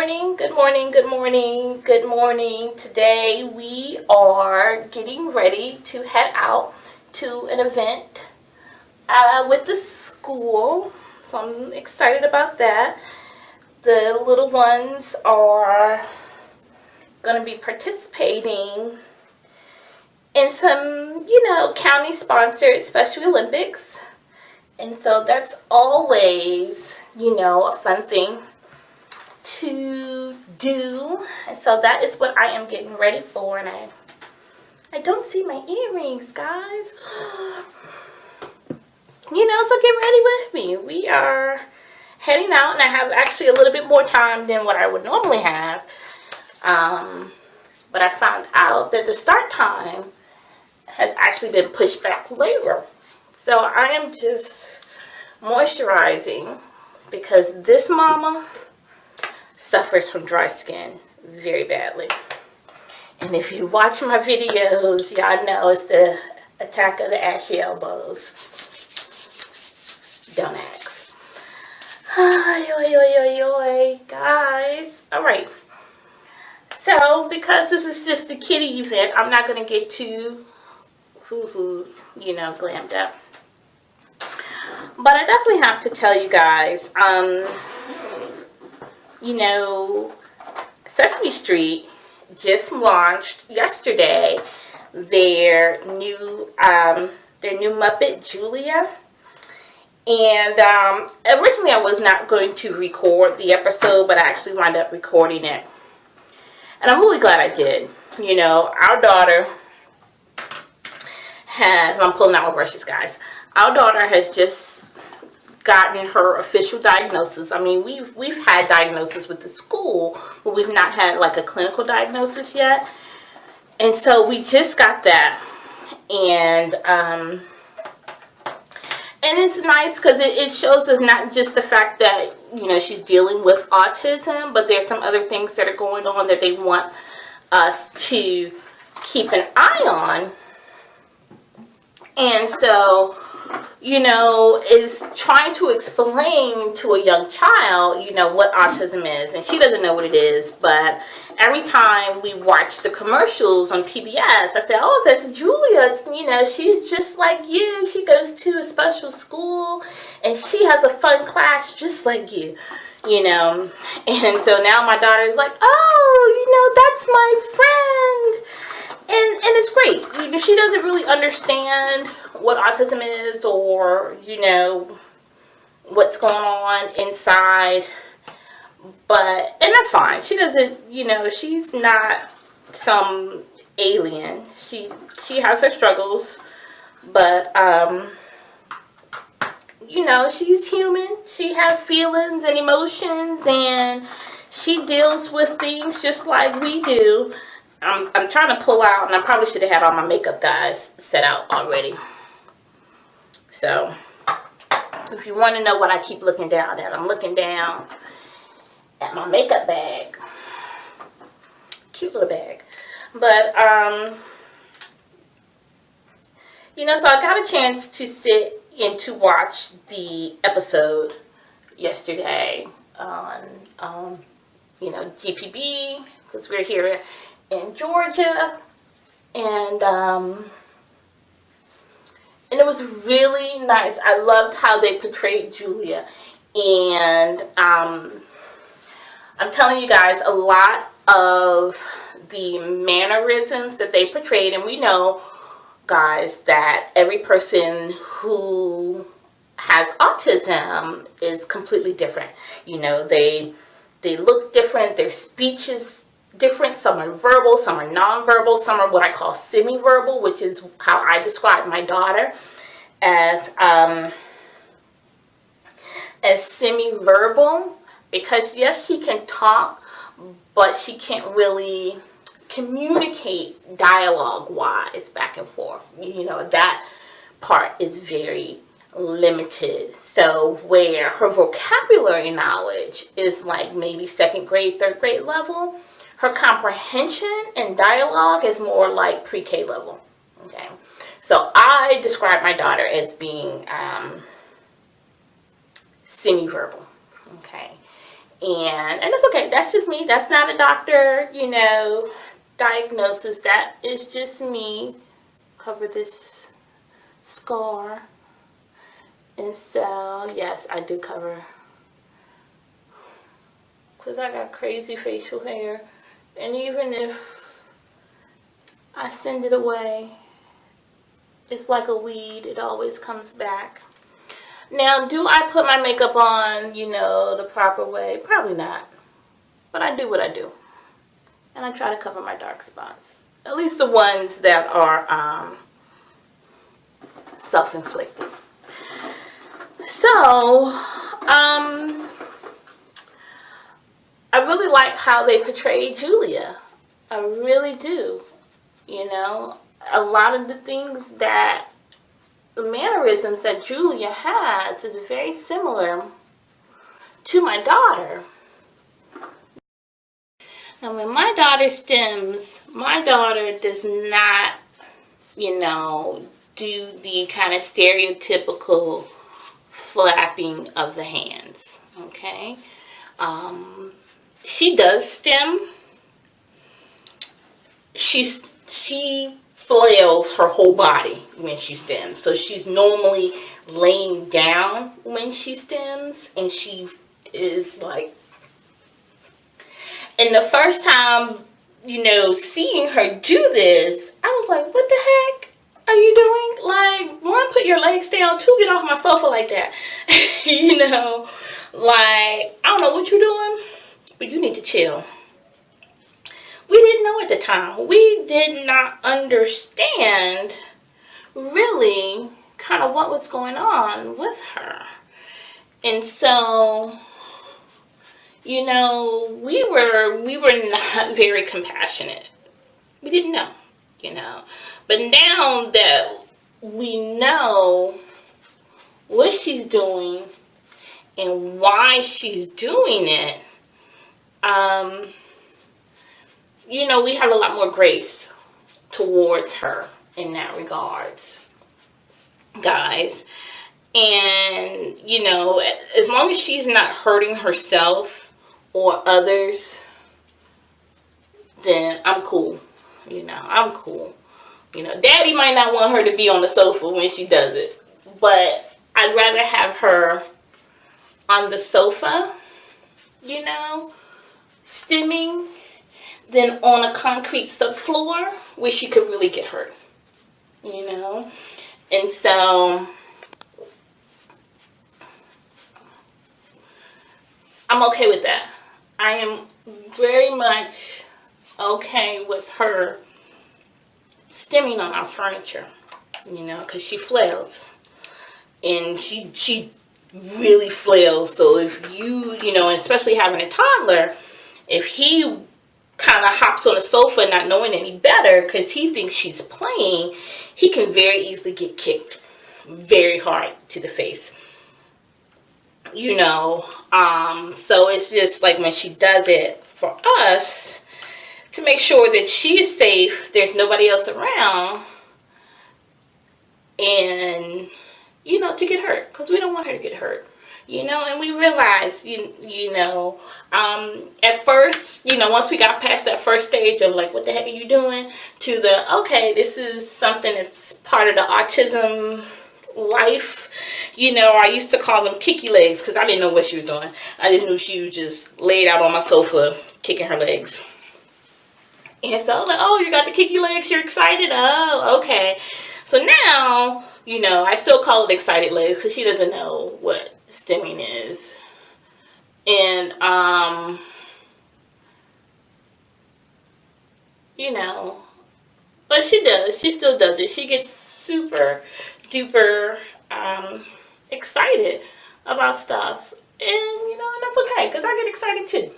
morning, good morning, good morning, good morning. Today we are getting ready to head out to an event with the school. So I'm excited about that. The little ones are going to be participating in some, county sponsored Special Olympics. And so that's always, a fun thing to do. And so that is what I am getting ready for. And I don't see my earrings, guys. So get ready with me. We are heading out, and I have actually a little bit more time than what I would normally have. But I found out that the start time has actually been pushed back later. So I am just moisturizing because this mama suffers from dry skin very badly. And if you watch my videos, y'all know it's the attack of the ashy elbows. Don't ask. Guys. Alright. So, because this is just a kiddie event, I'm not going to get too glammed up. But I definitely have to tell you guys, Sesame Street just launched yesterday their new Muppet Julia. And originally I was not going to record the episode, but I actually wound up recording it. And I'm really glad I did. Our daughter I'm pulling out my brushes, guys. Our daughter has just gotten her official diagnosis. I mean, we've had diagnosis with the school, but we've not had like a clinical diagnosis yet. And so we just got that. And it's nice because it shows us not just the fact that, she's dealing with autism, but there's some other things that are going on that they want us to keep an eye on. And so, is trying to explain to a young child, what autism is. And she doesn't know what it is, but every time we watch the commercials on PBS, I say, oh, that's Julia. She's just like you. She goes to a special school, and she has a fun class just like you, And so now my daughter's like, oh, that's my friend. And it's great. She doesn't really understand what autism is or, what's going on inside. And that's fine. She doesn't, she's not some alien. She has her struggles. But, she's human. She has feelings and emotions. And she deals with things just like we do. I'm trying to pull out, and I probably should have had all my makeup, guys, set out already. So, if you want to know what I keep looking down at, I'm looking down at my makeup bag. Cute little bag. But, so I got a chance to sit and to watch the episode yesterday on, GPB, because we're here in Georgia, and it was really nice. I loved how they portrayed Julia, and I'm telling you guys, a lot of the mannerisms that they portrayed, and we know, guys, that every person who has autism is completely different. They look different, their speech is different. Some are verbal, some are non-verbal, some are what I call semi-verbal, which is how I describe my daughter as semi-verbal, because yes, she can talk, but she can't really communicate dialogue-wise back and forth. That part is very limited. So where her vocabulary knowledge is like maybe second grade, third grade level, her comprehension and dialogue is more like pre-K level. Okay, so I describe my daughter as being semi-verbal. Okay, And it's okay. That's just me. That's not a doctor, diagnosis. That is just me. Cover this scar. And so, yes, I do cover. Because I got crazy facial hair. And even if I send it away, it's like a weed. It always comes back. Now, do I put my makeup on, the proper way? Probably not. But I do what I do. And I try to cover my dark spots. At least the ones that are self-inflicted. So, I really like how they portray Julia. I really do. A lot of the things that the mannerisms that Julia has is very similar to my daughter. Now, when my daughter stims, my daughter does not, do the kind of stereotypical flapping of the hands, okay? She does stim. She flails her whole body when she stems. So she's normally laying down when she stems, and she is like, and the first time, seeing her do this, I was like, what the heck are you doing? Like, one, put your legs down, two, get off my sofa like that. Like, I don't know what you're doing, but you need to chill. We didn't know at the time. We did not understand really kind of what was going on with her. And so, we were not very compassionate. We didn't know, But now that we know what she's doing and why she's doing it, we have a lot more grace towards her in that regards, guys. And, as long as she's not hurting herself or others, then I'm cool. I'm cool. Daddy might not want her to be on the sofa when she does it, but I'd rather have her on the sofa, stimming, than on a concrete subfloor where she could really get hurt, And so I'm okay with that. I am very much okay with her stimming on our furniture, because she flails. And she really flails. So if you, especially having a toddler, if he kind of hops on the sofa not knowing any better because he thinks she's playing, he can very easily get kicked very hard to the face. So it's just like when she does it for us, to make sure that she's safe, there's nobody else around, and, to get hurt, because we don't want her to get hurt. And we realized, at first, once we got past that first stage of like, what the heck are you doing? To the, okay, this is something that's part of the autism life. I used to call them kicky legs because I didn't know what she was doing. I just knew she was just laid out on my sofa, kicking her legs. And so I was like, oh, you got the kicky legs, you're excited? Oh, okay. So now, I still call it excited legs because she doesn't know what stimming is. And, but she does. She still does it. She gets super duper excited about stuff. And, and that's okay because I get excited too.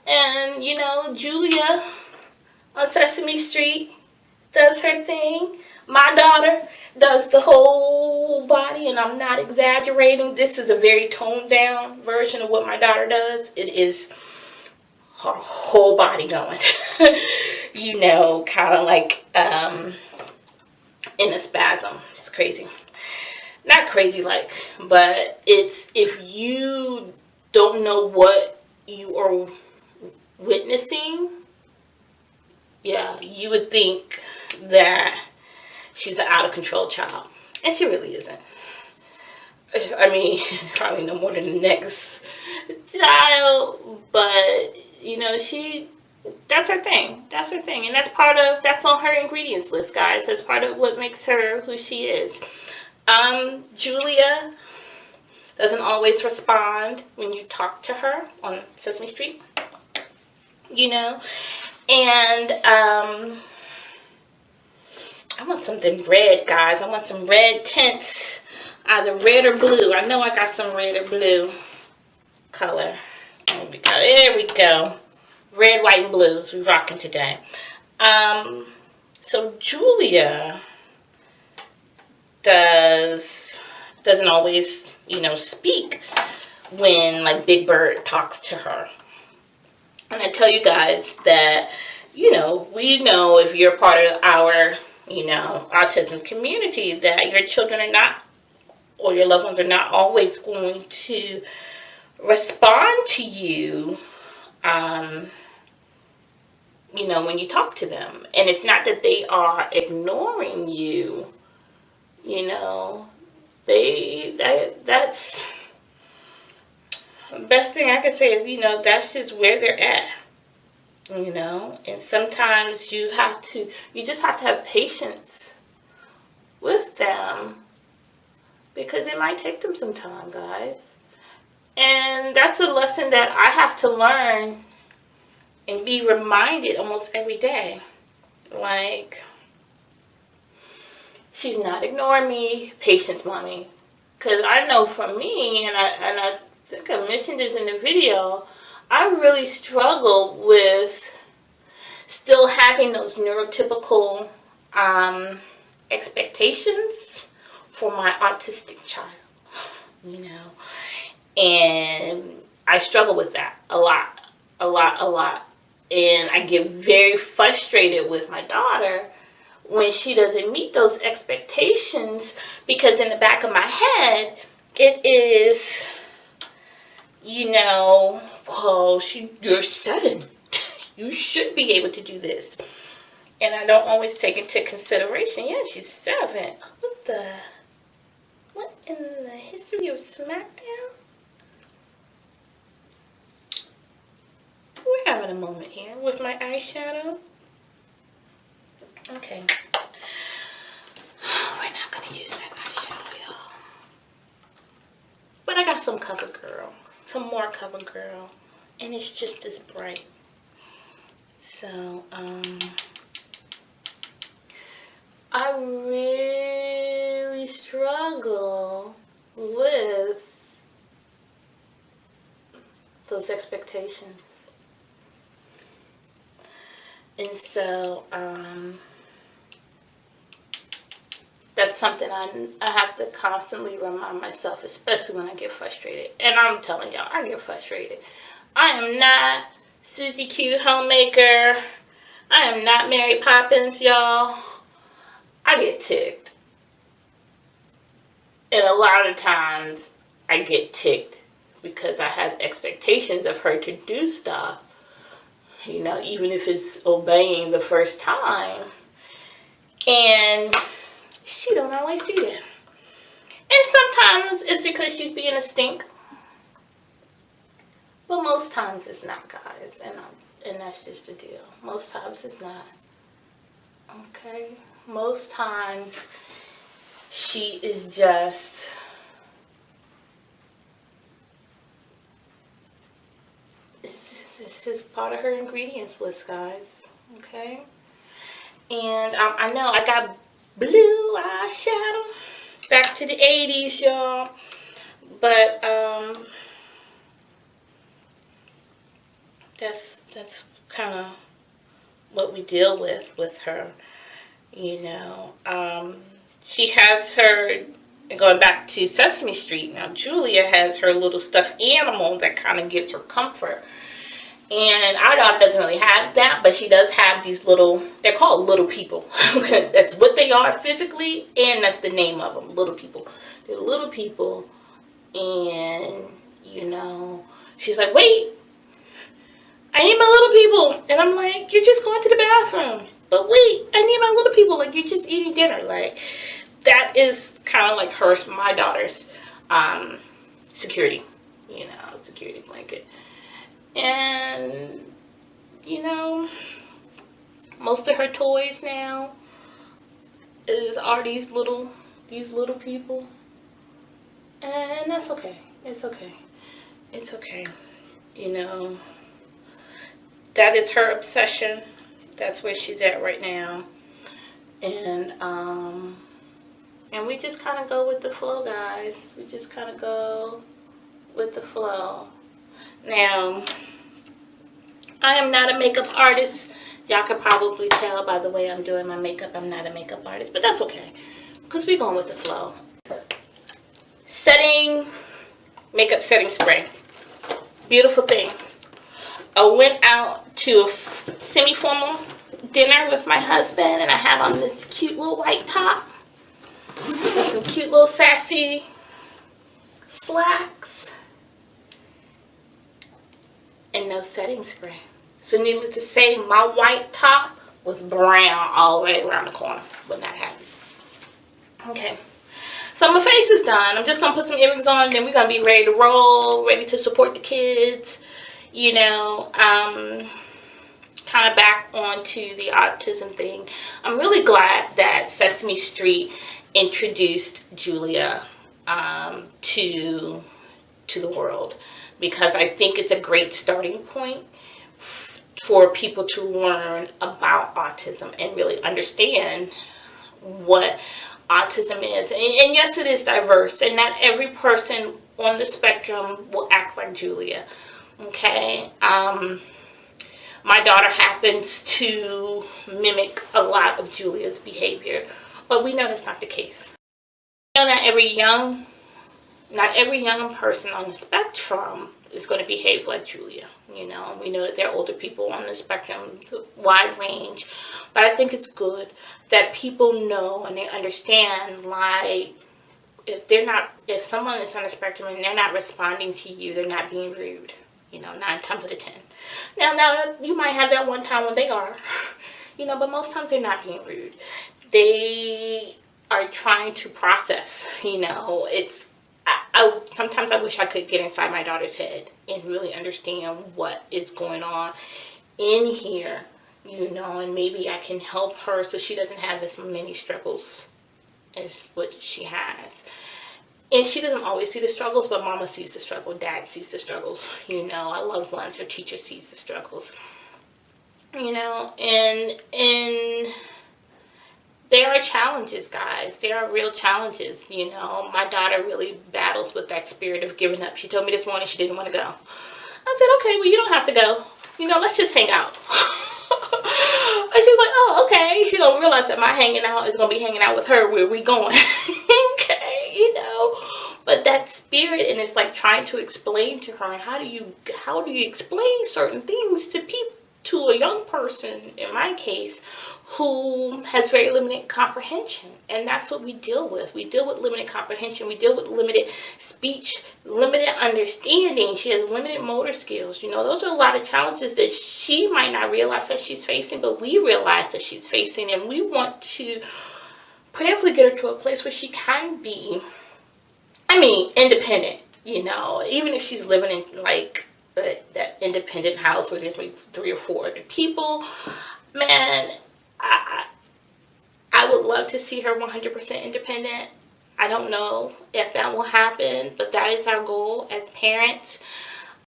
And, Julia on Sesame Street does her thing. My daughter does the whole body, and I'm not exaggerating. This is a very toned down version of what my daughter does. It is her whole body going, kind of like in a spasm. It's crazy. Not crazy like, but it's, if you don't know what you are witnessing, yeah, you would think that she's an out of control child. And she really isn't. I mean, probably no more than the next child, but you know, that's her thing. That's her thing. And that's on her ingredients list, guys. That's part of what makes her who she is. Julia doesn't always respond when you talk to her on Sesame Street, you know, and I want something red, guys. I want some red tints, either red or blue. I know I got some red or blue color. There we go. There we go. Red, white, and blues. We're rocking today. So Julia doesn't always, you know, speak when like Big Bird talks to her. And I tell you guys that, you know, we know if you're part of our, you know, autism community, that your children are not, or your loved ones are not always going to respond to you, you know, when you talk to them. And it's not that they are ignoring you, you know, that's the best thing I can say is, you know, that's just where they're at, you know. And sometimes you just have to have patience with them, because it might take them some time, guys. And that's a lesson that I have to learn and be reminded almost every day. Like, she's not ignoring me. Patience, mommy. Because I know for me, and I think I mentioned this in the video, I really struggle with still having those neurotypical expectations for my autistic child, you know. And I struggle with that a lot. And I get very frustrated with my daughter when she doesn't meet those expectations, because in the back of my head, it is, you know, well, you're 7. You should be able to do this. And I don't always take into consideration, yeah, she's 7. What in the history of SmackDown? We're having a moment here with my eyeshadow. Okay. We're not going to use that eyeshadow, y'all. But I got some CoverGirl. Some more CoverGirl. And it's just as bright. So, I really struggle with those expectations. And so, that's something I have to constantly remind myself, especially when I get frustrated. And I'm telling y'all, I get frustrated. I am not Susie Q Homemaker. I am not Mary Poppins, y'all. I get ticked. And a lot of times, I get ticked because I have expectations of her to do stuff. You know, even if it's obeying the first time. And she don't always do that. And sometimes it's because she's being a stink. But most times it's not, guys. And that's just the deal. Most times it's not. Okay? Most times she is just... It's just part of her ingredients list, guys. Okay? And I know I got blue eyeshadow. Back to the 80s, y'all. But, that's kind of what we deal with her, you know. She has her, going back to Sesame Street now, Julia has her little stuffed animal that kind of gives her comfort. And our daughter doesn't really have that, but she does have these little, they're called little people. That's what they are physically, and that's the name of them, little people. They're little people, and, you know, She's like, wait, I need my little people. And I'm like, you're just going to the bathroom. But wait, I need my little people. Like, you're just eating dinner. Like, that is kind of like my daughter's security, security blanket. And, most of her toys now are these little people. And that's okay. It's okay. It's okay. That is her obsession. That's where she's at right now. And we just kind of go with the flow, guys. We just kind of go with the flow. Now, I am not a makeup artist. Y'all could probably tell by the way I'm doing my makeup, I'm not a makeup artist, but that's okay, because we're going with the flow. Makeup setting spray. Beautiful thing. I went out to a semi-formal dinner with my husband, and I had on this cute little white top with some cute little sassy slacks and no setting spray. So needless to say, my white top was brown all the way around the corner, but not happy. Okay, so my face is done. I'm just going to put some earrings on, then we're going to be ready to roll, ready to support the kids. Kind of back onto the autism thing. I'm really glad that Sesame Street introduced Julia to the world, because I think it's a great starting point for people to learn about autism and really understand what autism is. And yes, it is diverse, and not every person on the spectrum will act like Julia. Okay, my daughter happens to mimic a lot of Julia's behavior, but we know that's not the case. Not every young person on the spectrum is going to behave like Julia. We know that there are older people on the spectrum, it's a wide range, but I think it's good that people know and they understand, like, if someone is on the spectrum and they're not responding to you, they're not being rude. 9 times out of 10. Now you might have that one time when they are, but most times they're not being rude. They are trying to process. Sometimes I wish I could get inside my daughter's head and really understand what is going on in here, and maybe I can help her so she doesn't have as many struggles as what she has. And she doesn't always see the struggles, but Mama sees the struggle, Dad sees the struggles, our loved ones, her teacher sees the struggles, and there are challenges, guys. There are real challenges. My daughter really battles with that spirit of giving up. She told me this morning she didn't want to go. I said, okay, well, you don't have to go. Let's just hang out. And she was like, oh, okay. She don't realize that my hanging out is going to be hanging out with her where we going. Okay, But that spirit, and it's like trying to explain to her, and how do you explain certain things to a young person, in my case, who has very limited comprehension. And that's what we deal with. We deal with limited comprehension. We deal with limited speech, limited understanding. She has limited motor skills. Those are a lot of challenges that she might not realize that she's facing, but we realize that she's facing. And we want to prayerfully get her to a place where she can be, independent, even if she's living in, like, that independent house where there's maybe 3 or 4 other people. Man, I would love to see her 100% independent. I don't know if that will happen, but that is our goal as parents.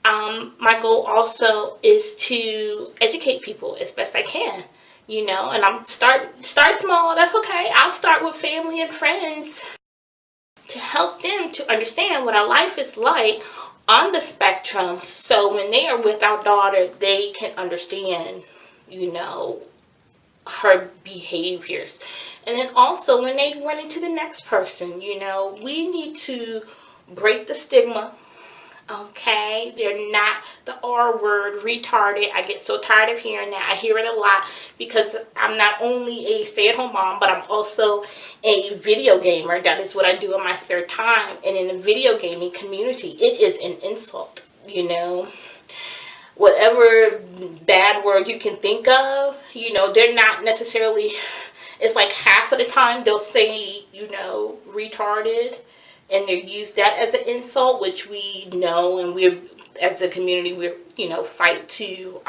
My goal also is to educate people as best I can, and I'm start small. That's okay. I'll start with family and friends to help them to understand what our life is like on the spectrum, so when they are with our daughter, they can understand, her behaviors. And then also when they run into the next person, we need to break the stigma. Okay, they're not the R word, retarded. I get so tired of hearing that. I hear it a lot because I'm not only a stay-at-home mom, but I'm also a video gamer. That is what I do in my spare time. And in the video gaming community, it is an insult. you know, whatever bad word you can think of, you know, they're not necessarily, it's like half of the time they'll say, you know, retarded, and they use that as an insult, which we know, and we're, as a community, we're, you know, fight to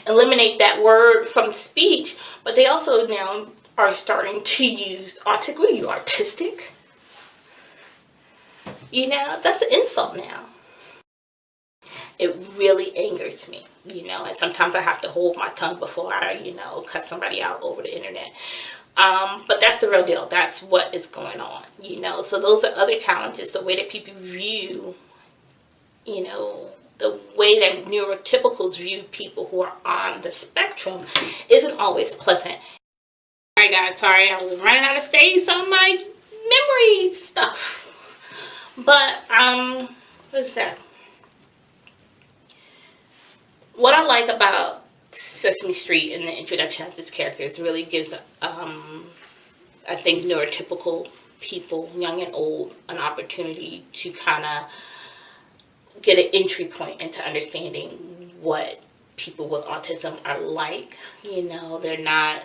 eliminate that word from speech. But they also now are starting to use autistic. What are you, autistic? You know, that's an insult now. It really angers me, you know, and sometimes I have to hold my tongue before I, you know, cut somebody out over the internet. But that's the real deal. That's what is going on, you know. So those are other challenges, the way that people view, you know, the way that neurotypicals view people who are on the spectrum isn't always pleasant. Alright guys, sorry, I was running out of space on my memory stuff. But, what's that? What I like about Sesame Street and the introduction of this characters really gives, I think, neurotypical people, young and old, an opportunity to kind of get an entry point into understanding what people with autism are like. You know, they're not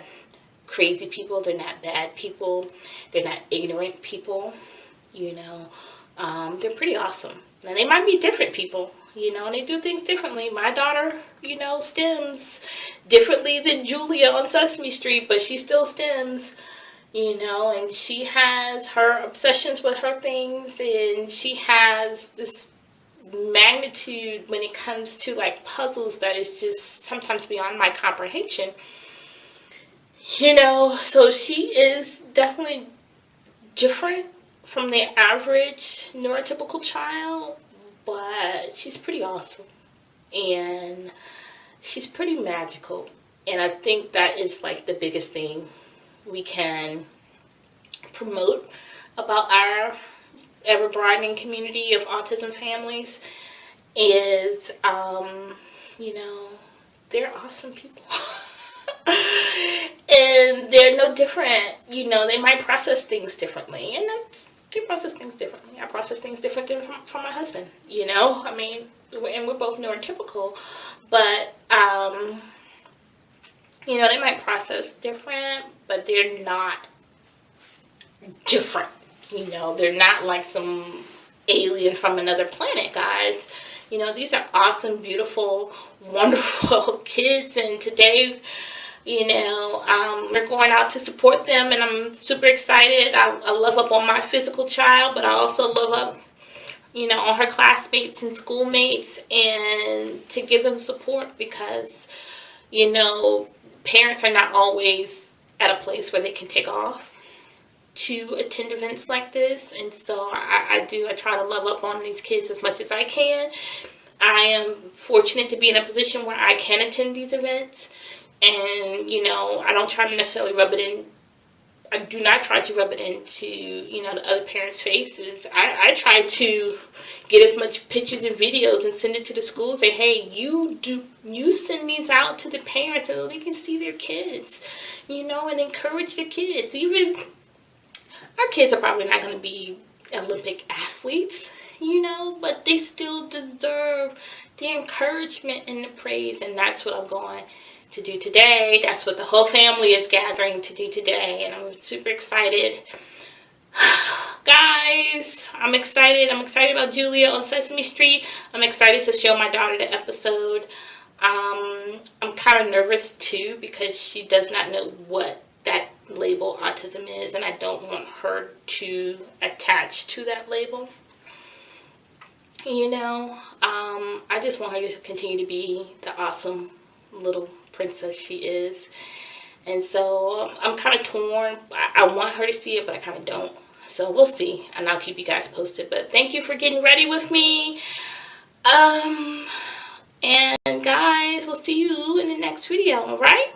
crazy people, they're not bad people, they're not ignorant people, you know. They're pretty awesome. Now, they might be different people, you know, and they do things differently. My daughter, you know, stems differently than Julia on Sesame Street, but she still stems, you know, and she has her obsessions with her things, and she has this magnitude when it comes to like puzzles that is just sometimes beyond my comprehension, you know. So she is definitely different from the average neurotypical child, but she's pretty awesome, and she's pretty magical. And I think that is like the biggest thing we can promote about our ever-broadening community of autism families is, you know, they're awesome people. And they're no different, you know. They might process things differently, and they process things differently. I process things differently from my husband, you know. I mean, we're both neurotypical, but, you know, they might process different, but they're not different. You know, they're not like some alien from another planet, guys. You know, these are awesome, beautiful, wonderful kids. And today, you know, we're going out to support them, and I'm super excited. I love up on my physical child, but I also love up, you know, on her classmates and schoolmates, and to give them support, because, you know, parents are not always at a place where they can take off to attend events like this. And so I try to love up on these kids as much as I can. I am fortunate to be in a position where I can attend these events, and, you know, I don't try to necessarily rub it in. I do not try to rub it into, you know, the other parents' faces. I try to get as much pictures and videos and send it to the schools. Say, hey, you send these out to the parents so they can see their kids, you know, and encourage their kids. Even our kids are probably not going to be Olympic athletes, you know, but they still deserve the encouragement and the praise, and that's what I'm going to do today. That's what the whole family is gathering to do today, and I'm super excited. Guys, I'm excited. I'm excited about Julia on Sesame Street. I'm excited to show my daughter the episode. I'm kind of nervous too, because she does not know what that label autism is, and I don't want her to attach to that label. You know, I just want her to continue to be the awesome little princess she is. And so I'm kind of torn. I want her to see it, but I kind of don't. So we'll see, and I'll keep you guys posted. But thank you for getting ready with me. And guys, we'll see you in the next video, all right?